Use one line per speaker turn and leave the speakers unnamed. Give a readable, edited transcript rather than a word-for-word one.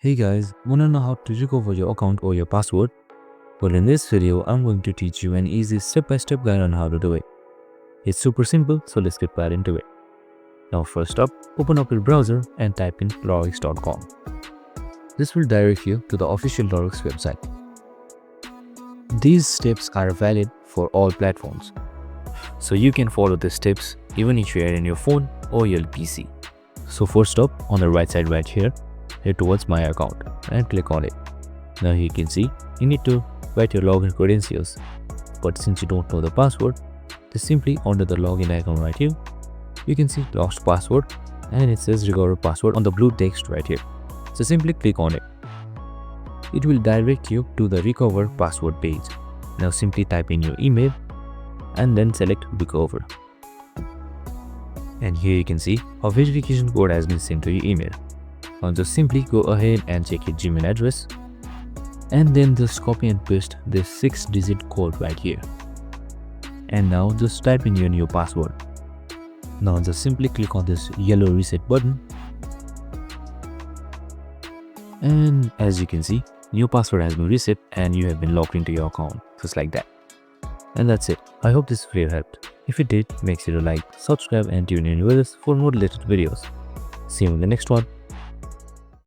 Hey guys, wanna know how to recover your account or your password? Well, in this video, I'm going to teach you an easy step-by-step guide on how to do it. It's super simple, so let's get right into it. Now first up, open up your browser and type in lorex.com. This will direct you to the official Lorex website. These steps are valid for all platforms, so you can follow the steps even if you are in your phone or your PC. So first up, on the right side right here, head towards my account and click on it. Now here you can see you need to write your login credentials, but since you don't know the password, just simply under the login icon right here, you can see lost password and it says recover password on the blue text right here. So simply click on it. It will direct you to the recover password page. Now simply type in your email and then select recover. And here you can see a verification code has been sent to your email. Now just simply go ahead and check your Gmail address and then just copy and paste this 6-digit code right here. And now just type in your new password. Now just simply click on this yellow reset button. And as you can see, new password has been reset and you have been logged into your account, just like that. And that's it. I hope this video helped. If it did, make sure to like, subscribe and tune in with us for more related videos. See you in the next one.